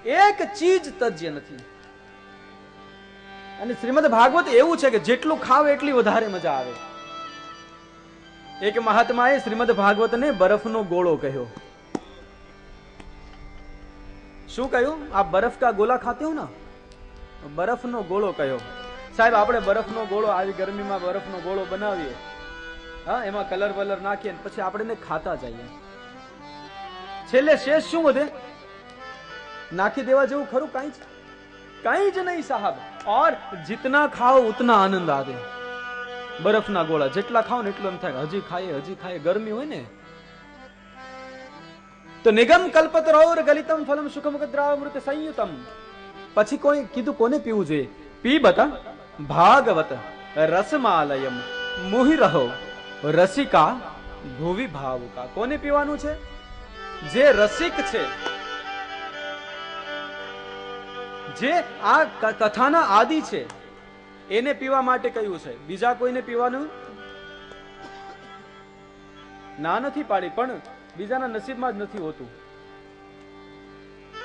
એક ચીજ તજ્ય નથી. અને શ્રીમદ ભાગવત એવું છે કે જેટલું ખાવ એટલી વધારે મજા આવે. એક મહાત્માએ શ્રીમદ ભાગવતને બરફનો ગોળો કહ્યો. શું કહ્યું? આ બરફ કા ગોલા ખાતે હો ના, બરફનો ગોળો કહ્યો. સાહેબ આપણે બરફનો ગોળો આવી ગરમીમાં બરફનો ગોળો બનાવીએ, હા, એમાં કલર વલર નાખીએ પછી આપણે ખાતા જઈએ, છેલ્લે શેષ શું વધે? નાખી દેવા જેવું ખરું? કઈ જ નહીં સાहब. और जितना खाओ उतना आनंद आवे. બરફના ગોળા જેટલા ખાઓ ને એટલું એમ થાય હજી ખાઈએ. ગરમી હોય ને તો નિગમ કલ્પતરોર ગલિતમ ફલમ સુખમ દ્રાવમૃત સંયુતમ. પછી કોઈ કીધું કોને પીવું જોઈએ? પી બતા ભાગવત રસમાલયમ મોહી રહો રસિકા ભુવિ ભાવુકા. કોને પીવાનું છે? જે રસિક છે, જે આ કથાના આદિ છે, એને પીવા માટે કહ્યું છે. બીજા કોઈને પીવાનું ના નથી પાડી, પણ બીજાના નસીબમાં જ નથી હોતું.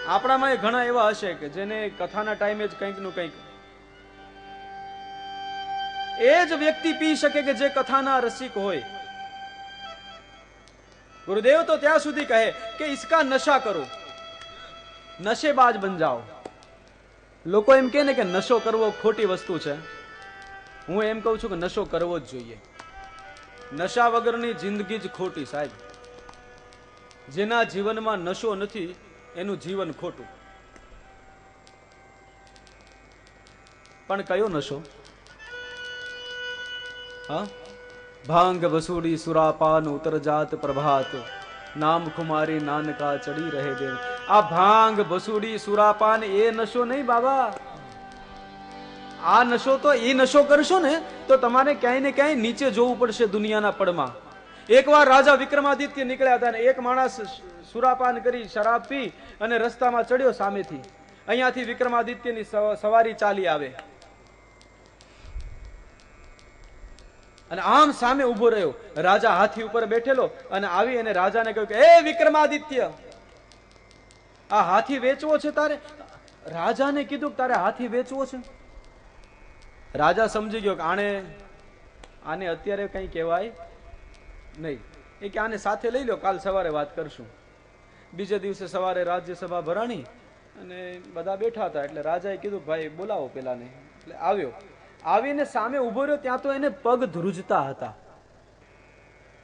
આપણામાં ઘણા એવા હશે કે જેને કથાના ટાઈમે જ કંઈક નું કંઈક. એ જ વ્યક્તિ પી શકે કે જે કથાના રસિક હોય. ગુરુદેવ તો ત્યાં સુધી કહે કે इसका નશા કરો, નશેબાજ બન જાઓ. લોકો એમ કહે ને કે નશો કરવો ખોટી વસ્તુ છે. હું એમ કહું છું કે નશો કરવો જ જોઈએ. નશા વગરની જિંદગી જ ખોટી સાહેબ. જેના જીવનમાં નશો નથી એનું જીવન ખોટું. પણ કયો નશો? હા, ભાંગ વસુડી સુરાપાન ઉતર જાત પ્રભાત નામ ખુમારી નાનકા ચડી રહે દે. આ ભાંગ વસુડી સુરાપાન એ નશો નહીં બાબા. આ નશો તો એ નશો કરશો ને તો તમારે ક્યાંય ને ક્યાંય નીચે જોવું પડશે દુનિયાના પડમાં. એકવાર રાજા વિક્રમાદિત્ય નીકળ્યા હતા ને એક માણસ સુરાપાન કરી શરાબ પી અને રસ્તામાં ચડ્યો સામેથી. અહીંયાથી વિક્રમાદિત્યની સવારી ચાલી આવે અને આમ સામે ઉભો રહ્યો. રાજા હાથી ઉપર બેઠેલો અને આવી અને રાજાને કહ્યું કે એ વિક્રમાદિત્ય, આ હાથી વેચવો છે તારે? રાજાને કીધું કે તારે હાથી વેચવો છે. રાજા સમજી ગયો કે આને અત્યારે કઈ કહેવાય નહીં. એ કે આને સાથે લઈ લો, કાલ સવારે વાત કરશું. બીજે દિવસે સવારે રાજ્યસભા ભરાણી અને બધા બેઠા હતા. એટલે રાજાએ કીધું ભાઈ બોલાવો પેલાને. એટલે આવ્યો. આવીને સામે ઉભો રહ્યો ત્યાં તો એને પગ ધ્રુજતા હતા.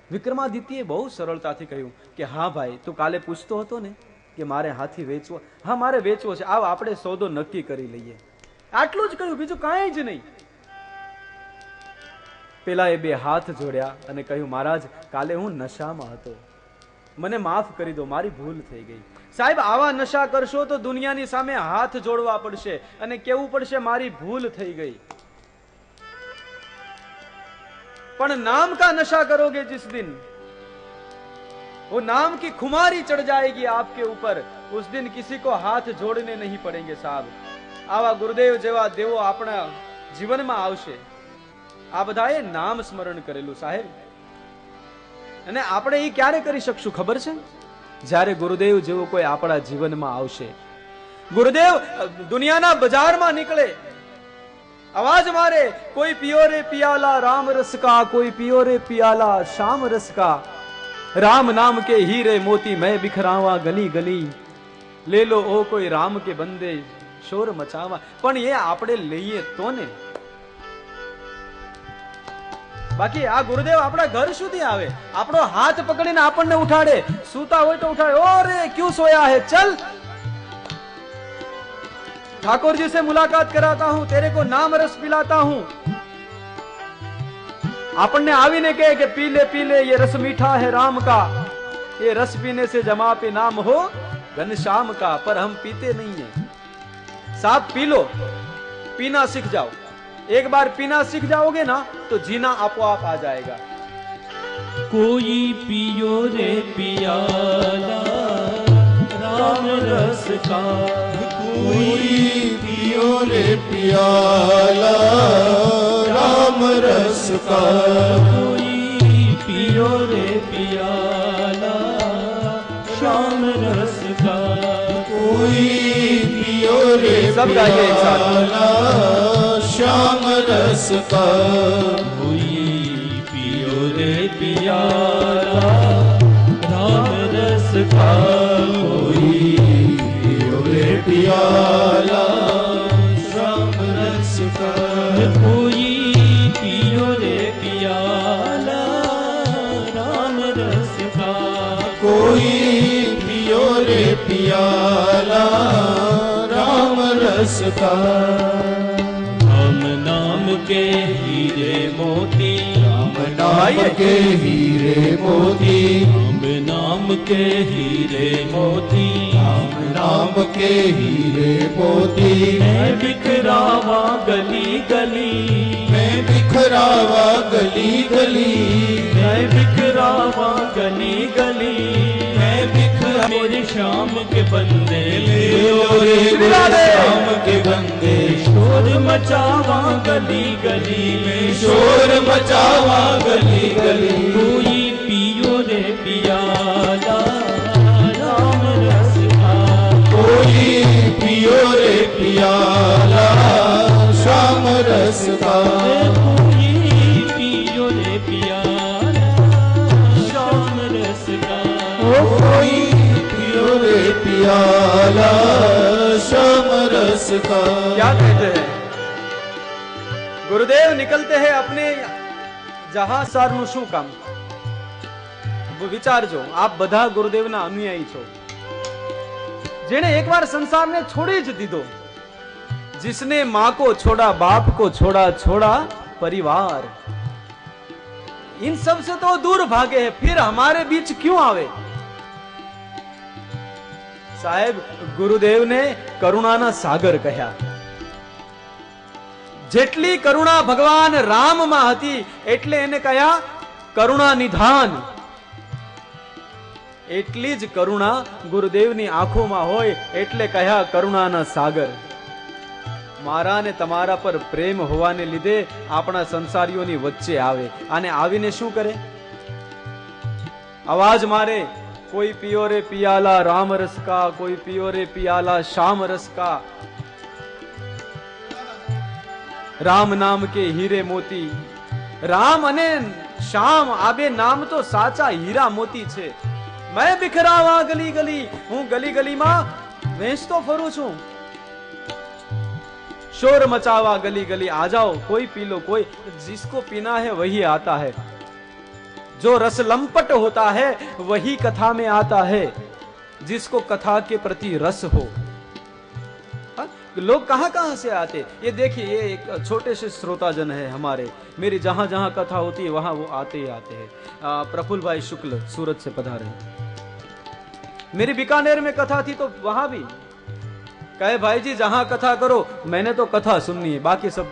વિક્રમાદિત્યએ બહુ સરળતાથી કહ્યું કે હા ભાઈ, તું કાલે પૂછતો હતો ને કે મારે હાથી વેચવો? હા, મારે વેચવો છે. આવ આપણે સોદો નક્કી કરી લઈએ. આટલું જ કહ્યું, બીજું કાંઈ જ નહીં. પેલા એ બે હાથ જોડ્યા અને કહ્યું મહારાજ, કાલે હું નશામાં હતો, મને માફ કરી દો, મારી ભૂલ થઈ ગઈ. સાહેબ આવા નશા કરશો તો દુનિયાની સામે હાથ જોડવા પડશે અને કેવું પડશે મારી ભૂલ થઈ ગઈ. પણ नाम का नशा करोगे जिस दिन, वो नाम की खुमारी चढ़ जाएगी आपके ऊपर, उस दिन किसी को हाथ जोड़ने नहीं पड़ेंगे साहब. आवा गुरुदेव जेवा देवो આપણા જીવનમાં આવશે. આ બધાએ નામ સ્મરણ કરેલું સાહેબ. અને આપણે એ ક્યારે કરી શકશું ખબર છે? જ્યારે ગુરુદેવ જેવો કોઈ આપણા જીવનમાં આવશે. ગુરુદેવ દુનિયાના બજારમાં નીકળે, आवाज मारे, कोई पियो रे पियाला राम रस का, कोई पियो रे पियाला श्याम रस का, राम नाम के हीरे मोती मैं बिखरावा गली गली, ले लो ओ कोई राम के बंदे शोर मचावा. પણ એ આપણે લઈએ તો ને. બાકી આ ગુરુદેવ આપણા ઘર સુધી આવે, આપણો હાથ પકડીને આપણને ઉઠાડે, સૂતા હોય તો ઉઠાડે, ઓ રે ક્યું સોયા હે, ચલ ठाकुर जी से मुलाकात कराता हूं, तेरे को नाम रस पिलाता हूं. आपने आवीने कहे कि पी ले ये रस मीठा है राम का, ये रस पीने से जमा पे नाम हो घनश्याम का. पर हम पीते नहीं है साहब. पी लो, पीना सीख जाओ. एक बार पीना सीख जाओगे ना तो जीना आपो आप आ जाएगा. कोई पियो रे पियाला राम रस का, कोई पियो रे पियाला राम रस का, कोई पियो रे पियाला श्याम रस का, कोई सब गाइए एक साथ। श्याम रस का कोई पियो रे पियाला राम रस का, कोई पियो रे पियाला राम रस का, कोई पियो रे पियाला राम रस का, कोई पियो रे पियाला राम रस का। राम नाम के हीरे मोती, राम नाम के हीरे मोती, राम नाम के हीरे मोती, राम नाम के हीरे मोती, मैं बिखरावा गली गली, मैं बिखरावा गली गली, मैं बिखरावा गली गली, मैं बिखरा मेरे श्याम के बंदे ले रे श्याम के बंदे, शोर मचावा गली गली में, शोर मचावा गली गली, कोई पियो रे पियाला राम रस का, कोई पियो रे पियाला श्याम रस का, कोई पियो रे पियाला श्याम रस का, कोई पियो रे पियाला श्याम रस का। क्या कहते हैं गुरुदेव? निकलते हैं अपने जहां सारનું શું કામ? વિચારજો, આપ બધા ગુરુદેવના અનુયાયી છો, જેણે એકવાર સંસારને છોડી જ દીધો, जिसने माँ को छोड़ा, बाप को छोड़ा, छोड़ा परिवार, इन सब से तो दूर भागे हैं, फिर हमारे बीच क्यों आवे? साहेब, गुरुदेव ने करुणाना सागर कह्या। જેટલી કરુણા ભગવાન રામમાં હતી એટલે એને કયા કરુણા નિધાન, એટલી જ કરુણા ગુરુદેવની આંખોમાં હોય એટલે કયા કરુણાના સાગર। મારા ને તમારા પર પ્રેમ હોવાને લીધે આપણા સંસારીઓની વચ્ચે આવે અને આવીને શું કરે? અવાજ મારે, કોઈ पियो रे पियाला राम रस का, कोई पियो रे पियाला श्याम रस का, राम नाम के हीरे मोती। राम अने श्याम आ बे नाम तो साचा हीरा मोती छे। मैं बिखरावा गली गली, हूँ गली गली में वेचतो फरू छू, शोर मचावा गली गली, आ जाओ कोई पी लो, कोई जिसको पीना है वही आता है, जो रस लंपट होता है वही कथा में आता है, जिसको कथा के प्रति रस हो। लोग कहां कहां से आते, ये देखिए, ये एक छोटे से श्रोताजन है हमारे, मेरी जहां जहां कथा होती है वहां वो आते ही आते हैं। प्रफुल्ल भाई शुक्ल सूरत से पधारे, मेरी बीकानेर में कथा थी तो वहां भी कहे भाई जी जहां कथा करो, मैंने तो कथा सुननी है, बाकी सब।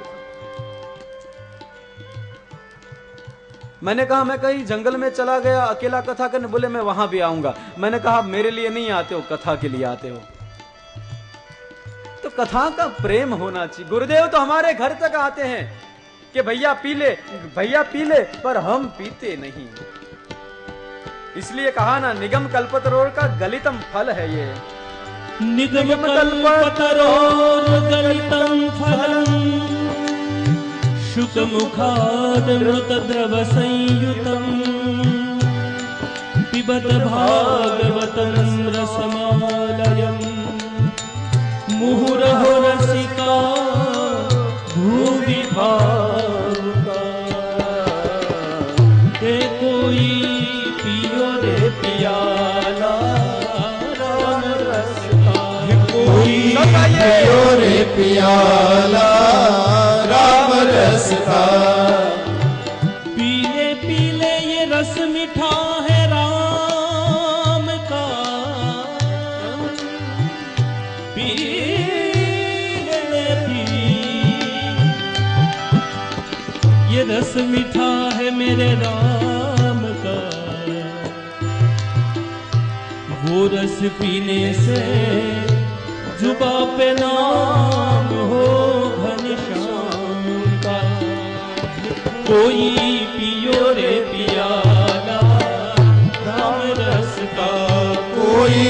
मैंने कहा मैं कहीं जंगल में चला गया अकेला कथा करने, बोले मैं वहां भी आऊंगा। मैंने कहा मेरे लिए नहीं आते हो, कथा के लिए आते हो। तो कथा का प्रेम होना चाहिए। गुरुदेव तो हमारे घर तक आते हैं कि भैया पी ले, भैया पी ले, पर हम पीते नहीं। इसलिए कहा ना, निगम कल्पतरोर का गलितम फल है ये। निगम कल्पतरोर गलितम फलम, शुक मुखाद मृत द्रव संयुतम, पिबत भागवतं रसमालयम्, मुहुरहो रसिका भूवि भावुका, के कोई पियो रे पियाला राम रस का, कोई पियो रे पियाला राम रस का। पीले पीले ये रस मीठा है राम का, ये रस मीठा है मेरे राम का, वो रस पीने से जुबा पे नाम हो घनश्याम का, कोई पियो रे पियाला राम रस का, कोई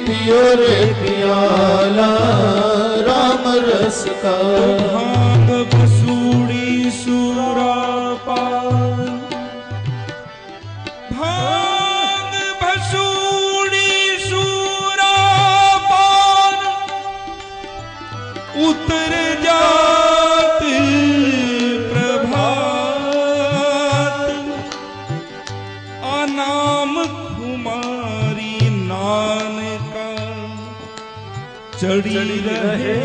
पियो रे पियाला राम रस का भांग भसूड़ी सुरापान, भांग भसूड़ी सुरापान, उतर जात प्रभात, आनाम कुमारी नानका, चढ़ी रहे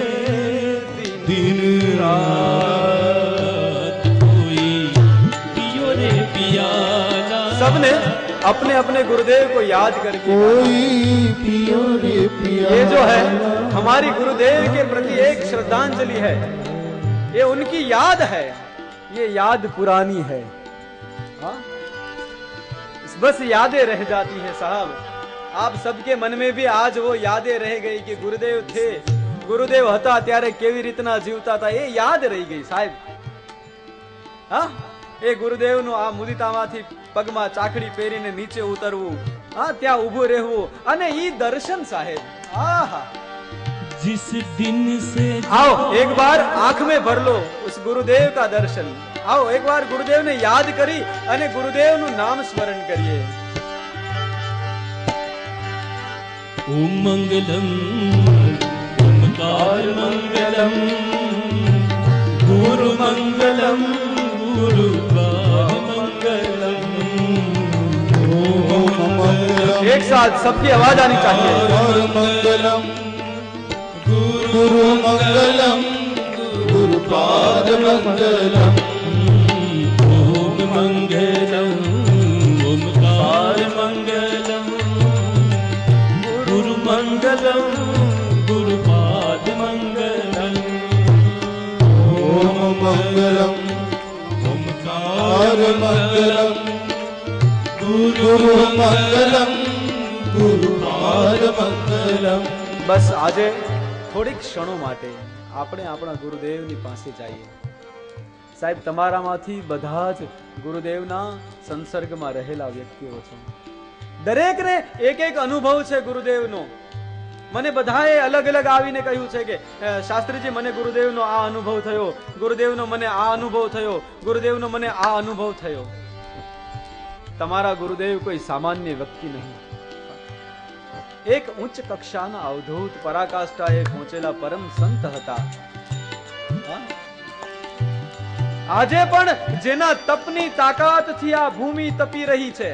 दिन रात, कोई पियो रे पियाला। सबने अपने अपने गुरुदेव को याद करके कोई पियो रे पिया। ये जो है हमारी गुरुदेव के प्रति एक श्रद्धांजलि है, ये उनकी याद है, ये याद पुरानी है। हाँ? बस यादें रह जाती हैं साहब। आप सबके मन में भी आज वो यादें रह गई कि गुरुदेव थे, गुरुदेव હતા ત્યારે કેવી રીતના જીવતા હતા, એ યાદ રહી ગઈ સાહેબ। હા, એ ગુરુદેવનું આ મુદિતામાંથી પગમાં ચાકડી પહેરીને નીચે ઉતરવું, હા, ત્યાં ઊભું રહેવું અને ઈ દર્શન સાહેબ, આહા। जिस दिन से आओ एक बार आंख में भर लो उस गुरुदेव का दर्शन। आओ एक बार गुरुदेव ने याद करी અને ગુરુદેવનું નામ સ્મરણ કરીએ। ओम मंगलम ओमकार मंगलम, गुरु मंगलम गुरुपाद मंगलम। ओम मंगलम एक साथ सबकी आवाज आनी चाहिए। मंगलम गुरु मंगलम गुरुपाद मंगलम। ओम मंगलम ओमकार मंगलम, गुरु मंगलम गुरुपाद मंगलम। ओम मंगलम ओमकार मंगलम गुरु मंगलम गुरुपाद मंगलम। બસ આજે થોડીક ક્ષણો માટે આપણે આપણા ગુરુદેવની પાસે જઈએ। સાહેબ તમારામાંથી બધા જ ગુરુદેવના સંસર્ગમાં રહેલા વ્યક્તિઓ છો, દરેકને એક એક અનુભવ છે ગુરુદેવનો। મને બધાએ અલગ અલગ આવીને કહ્યું છે કે શાસ્ત્રીજી મને ગુરુદેવનો આ અનુભવ થયો, ગુરુદેવનો મને આ અનુભવ થયો, ગુરુદેવનો મને આ અનુભવ થયો। તમારા ગુરુદેવ કોઈ સામાન્ય વ્યક્તિ નહીં, એક ઉચ્ચ કક્ષાના અવધૂત પરાકાષ્ઠાએ પહોંચેલા પરમ સંત હતા। આજે પણ જેના તપની તાકાતથી આ ભૂમિ તપી રહી છે।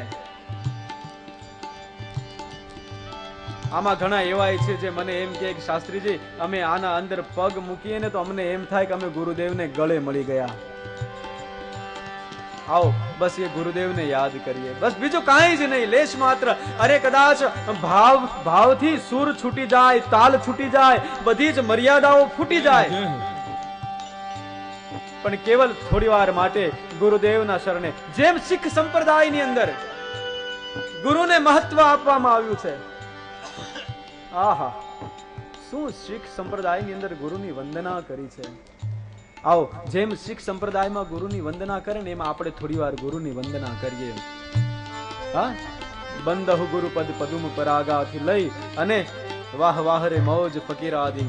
આમાં ઘણા એવાય છે જે મને એમ કહે કે શાસ્ત્રીજી અમે આના અંદર પગ મૂકીએ ને તો અમને એમ થાય કે અમે ગુરુદેવને ગળે મળી ગયા। आओ बस ये गुरुदेव ने याद करिए, बस बीजू काई ज नहीं, लेश मात्र। अरे कदाच भाव भाव थी सुर छूटी जाए, ताल छूटी जाए, बधी ज मर्यादाओ फूटी जाए, पण केवल थोड़ी वार माटे गुरुदेवना शरणे। जेम सिख संप्रदायनी अंदर गुरुने महत्व आपवामां आव्युं छे। आहा, શું सिख संप्रदायनी अंदर गुरुनी वंदना करी छे। आओ जेम सिख संप्रदायમાં ગુરુની વંદના કરે ને એમાં આપણે થોડીવાર ગુરુની વંદના કરીએ। હા, બંદહુ ગુરુપદ પદુમ પરાગાથી લઈ અને વાહ વાહ રે મૌજ ફકીરાદી